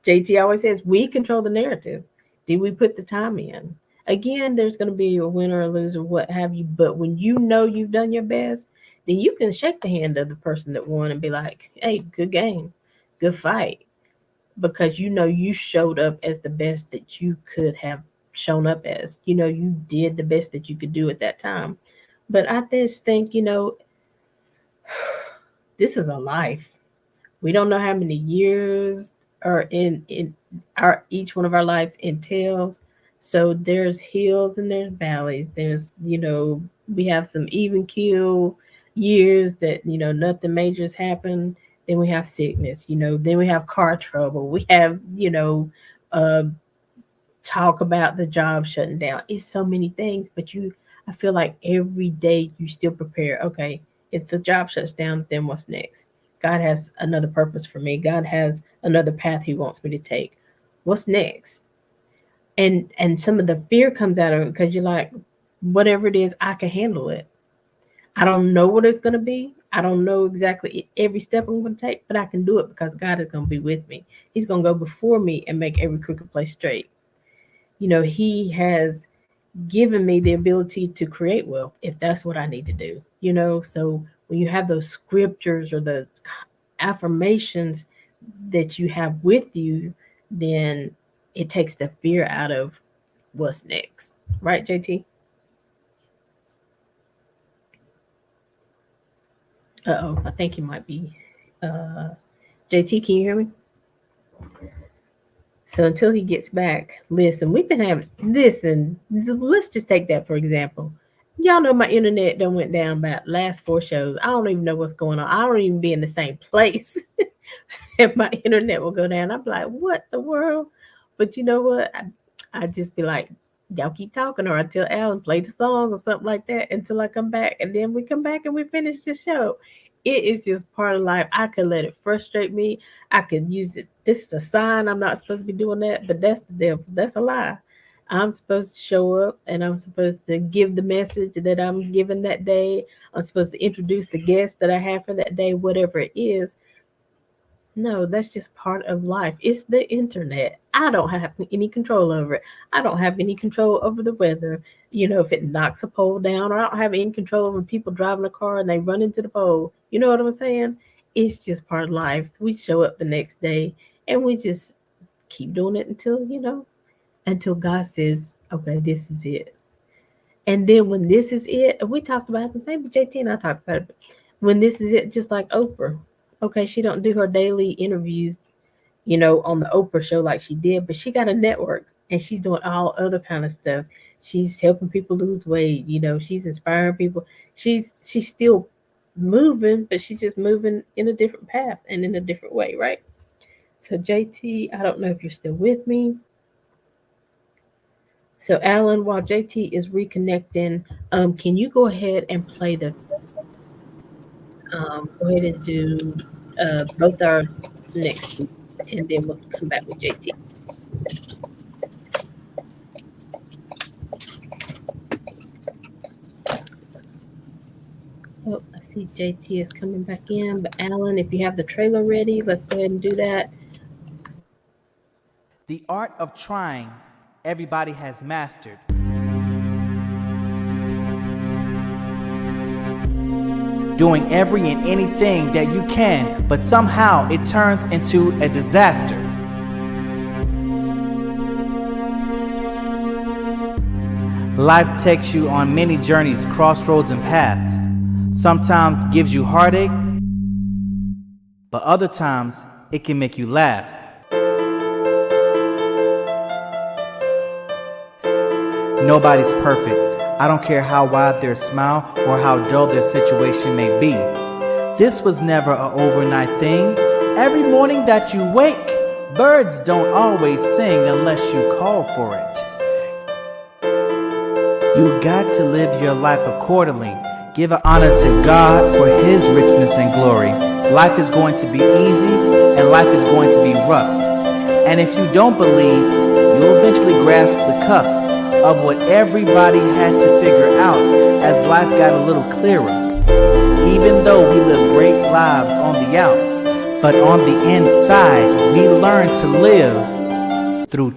JT always says we control the narrative. Did we put the time in? Again, there's going to be a winner or loser, what have you. But when you know you've done your best, then you can shake the hand of the person that won and be like, hey, good game, good fight. Because you showed up as the best that you could have shown up as. You did the best that you could do at that time. But I just think, this is a life. We don't know how many years are in our each one of our lives entails. So there's hills and there's valleys. There's we have some even keel years that nothing major has happened. Then we have sickness. Then we have car trouble. We have uh, talk about the job shutting down. It's so many things, but I feel like every day you still prepare. Okay, if the job shuts down, then what's next? God has another purpose for me. God has another path He wants me to take. What's next? And some of the fear comes out of it because you're like, whatever it is, I can handle it. I don't know what it's gonna be. I don't know exactly every step I'm gonna take, but I can do it because God is gonna be with me. He's gonna go before me and make every crooked place straight. He has given me the ability to create wealth if that's what I need to do. So when you have those scriptures or the affirmations that you have with you, then it takes the fear out of what's next. Right, JT? Uh-oh, I think you might be JT, can you hear me? So until he gets back, listen, we've been having listen, let's just take that for example. Y'all know my internet done went down about last 4 shows. I don't even know what's going on. I don't even be in the same place. And my internet will go down. I'm like, what the world? But you know what? I just be like, y'all keep talking, or I tell Alan play the song or something like that until I come back, and then we come back and we finish the show. It is just part of life. I could let it frustrate me. I could use it. This is a sign I'm not supposed to be doing that, but that's the devil. That's a lie. I'm supposed to show up and I'm supposed to give the message that I'm giving that day. I'm supposed to introduce the guest that I have for that day, whatever it is. No, that's just part of life. It's the internet. I don't have any control over it. I don't have any control over the weather. If it knocks a pole down, or I don't have any control over people driving a car and they run into the pole. You know what I'm saying? It's just part of life. We show up the next day and we just keep doing it until God says, okay, this is it. And then when this is it, and we talked about it, maybe JT and I talked about it. When this is it, just like Oprah. Okay, she don't do her daily interviews, on the Oprah show like she did, but she got a network and she's doing all other kind of stuff. She's helping people lose weight, she's inspiring people. She's still moving, but she's just moving in a different path and in a different way, right? So JT, I don't know if you're still with me. So Alan, while JT is reconnecting, can you go ahead and play the go ahead and do both our next piece, and then we'll come back with JT. Oh, I see JT is coming back in, but Alan, if you have the trailer ready, let's go ahead and do that. The art of trying, everybody has mastered. Doing every and anything that you can, but somehow it turns into a disaster. Life takes you on many journeys, crossroads, and paths. Sometimes gives you heartache, but other times it can make you laugh. Nobody's perfect. I don't care how wide their smile or how dull their situation may be. This was never an overnight thing. Every morning that you wake, birds don't always sing unless you call for it. You got to live your life accordingly. Give an honor to God for His richness and glory. Life is going to be easy and life is going to be rough. And if you don't believe, you'll eventually grasp the cusp of what everybody had to figure out as life got a little clearer. Even though we live great lives on the outs, but on the inside, we learn to live through.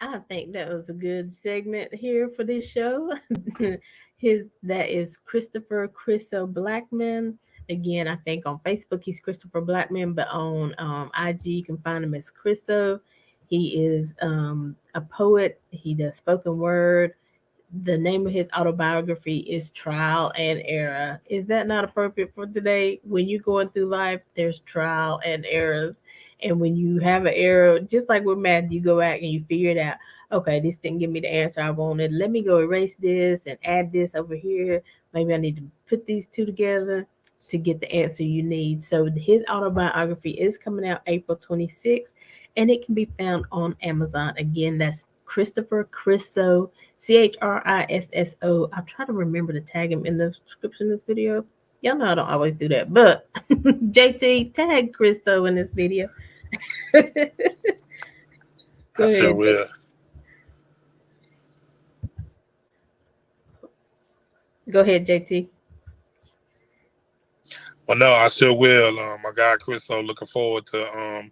I think that was a good segment here for this show. That is Christopher Chriso Blackman. Again, I think on Facebook he's Christopher Blackman, but on IG you can find him as Chriso. He is a poet. He does spoken word. The name of his autobiography is Trial and Error. Is that not appropriate for today? When you're going through life, there's trial and errors. And when you have an error, just like with math, you go back and you figure it out. Okay, this didn't give me the answer I wanted. Let me go erase this and add this over here. Maybe I need to put these two together to get the answer you need. So his autobiography is coming out April 26th, and it can be found on Amazon. Again, that's Christopher Chriso, Chrisso. I'll try to remember to tag him in the description of this video. Y'all know I don't always do that, but JT, tag Chriso in this video. Go I sure ahead. will. Go ahead, JT. Well, no, I sure will. My guy Chris, so looking forward to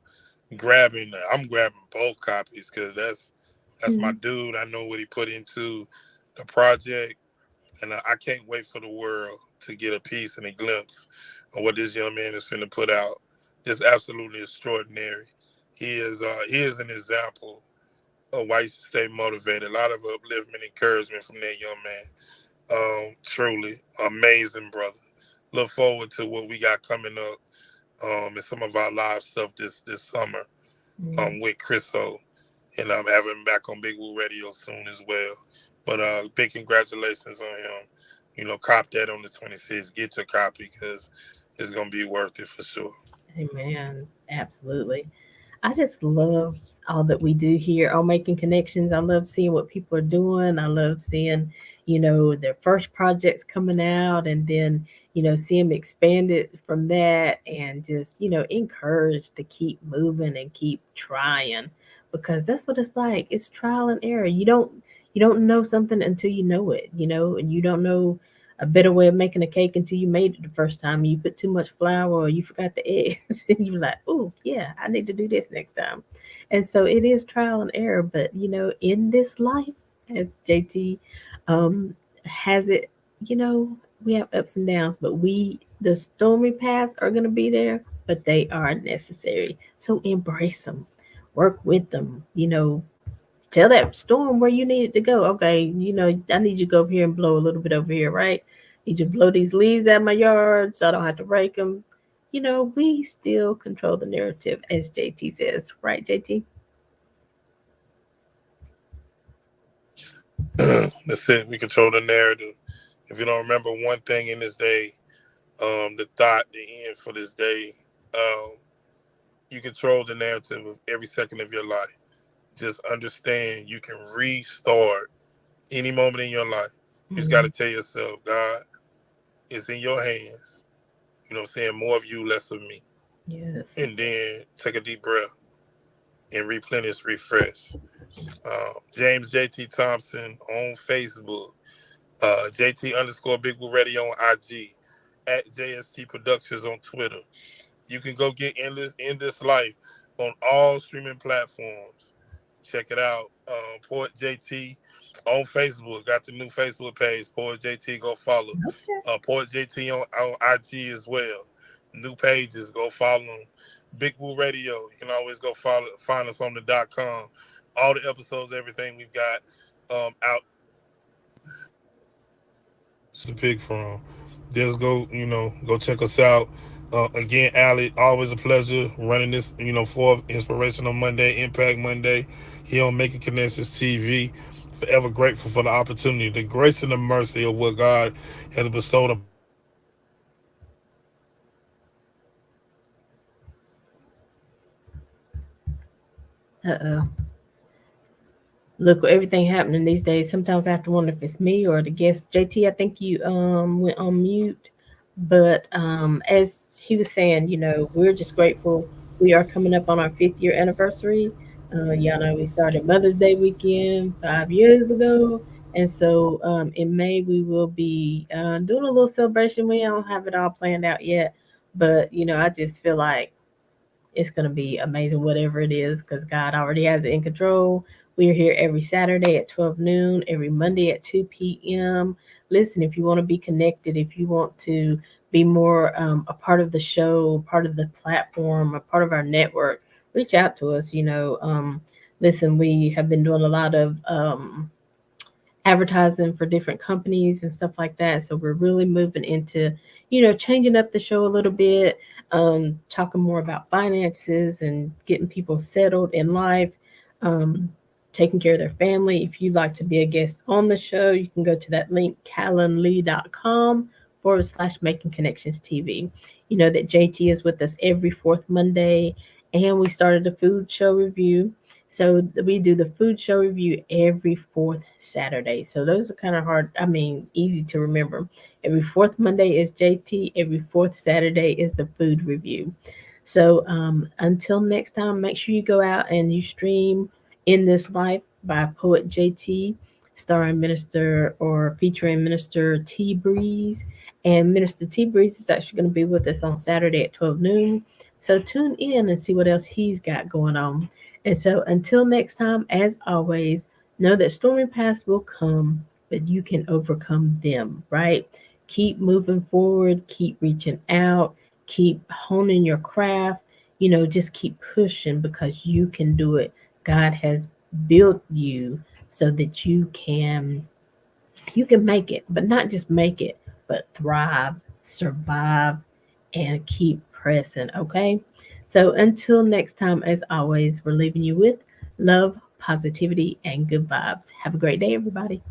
grabbing. I'm grabbing both copies because that's my Mhm. dude. I know what he put into the project, and I can't wait for the world to get a piece and a glimpse of what this young man is finna put out. Just absolutely extraordinary. He is an example of why you should stay motivated. A lot of upliftment, encouragement from that young man. Truly amazing, brother. Look forward to what we got coming up and some of our live stuff this summer Mm. with Chriso, and I'm having him back on Big Woo Radio soon as well. But big congratulations on him. You know, cop that on the 26th. Get your copy because it's gonna be worth it for sure. Amen. Absolutely. I just love all that we do here on Making Connections. I love seeing what people are doing. I love seeing, their first projects coming out and then, see them expanded from that and just, encouraged to keep moving and keep trying because that's what it's like. It's trial and error. You don't know something until you know it, and you don't know a better way of making a cake until you made it the first time. You put too much flour or you forgot the eggs, and you're like, "Oh, yeah, I need to do this next time." And so it is trial and error. But in this life, as JT um, has it, you know, we have ups and downs, but the stormy paths are going to be there, but they are necessary. So embrace them, work with them. Tell that storm where you need it to go. Okay, I need you to go over here and blow a little bit over here, right? Need you to blow these leaves out of my yard so I don't have to rake them. We still control the narrative, as JT says, right, JT? That's it. We control the narrative. If you don't remember one thing in this day, the thought, the end for this day, um, you control the narrative of every second of your life. Just understand you can restart any moment in your life. You just got Mm, to tell yourself, God, it's in your hands. You know what I'm saying? More of you, less of me. yes. And then take a deep breath and replenish, refresh. James JT Thompson on Facebook, JT underscore Big Woo Radio on IG, at JST Productions on Twitter. You can go get in this life on all streaming platforms. Check it out. Poet JT on Facebook. Got the new Facebook page. Poet JT. Go follow. Poet JT on IG as well. New pages. Go follow them. Big Woo Radio. You can always go find us on the .com. All the episodes, everything we've got out to pick from. Just go check us out. Again, Aly, always a pleasure running this, for Inspirational Monday, Impact Monday, here on Making Connections TV. Forever grateful for the opportunity, the grace and the mercy of what God has bestowed upon us to be able to share His word with you all. Again, Uh-oh. Look, with everything happening these days, sometimes I have to wonder if it's me or the guest. JT, I think you went on mute. But as he was saying, we're just grateful. We are coming up on our 5th year anniversary. Y'all know we started Mother's Day weekend 5 years ago. And so in May, we will be doing a little celebration. We don't have it all planned out yet. But, I just feel like it's going to be amazing, whatever it is, because God already has it in control. We are here every Saturday at 12 noon, every Monday at 2 p.m. Listen, if you want to be connected, if you want to be more a part of the show, part of the platform, a part of our network, reach out to us. Listen, we have been doing a lot of advertising for different companies and stuff like that. So we're really moving into, changing up the show a little bit, talking more about finances and getting people settled in life, um, taking care of their family. If you'd like to be a guest on the show, you can go to that link, calendly.com/, Making Connections TV. You know that JT is with us every fourth Monday, and we started a food show review. So we do the food show review every fourth Saturday. So those are kind of hard. I mean, easy to remember. Every fourth Monday is JT. Every fourth Saturday is the food review. So until next time, make sure you go out and you stream In This Life by Poet JT, starring Minister or featuring Minister T Breeze. And Minister T Breeze is actually going to be with us on Saturday at 12 noon. So tune in and see what else he's got going on. And so until next time, as always, know that stormy paths will come, but you can overcome them, right? Keep moving forward, keep reaching out, keep honing your craft, just keep pushing because you can do it. God has built you so that you can You can make it, but not just make it, but thrive, survive, and keep pressing. Okay. So until next time, as always, we're leaving you with love, positivity, and good vibes. Have a great day, everybody.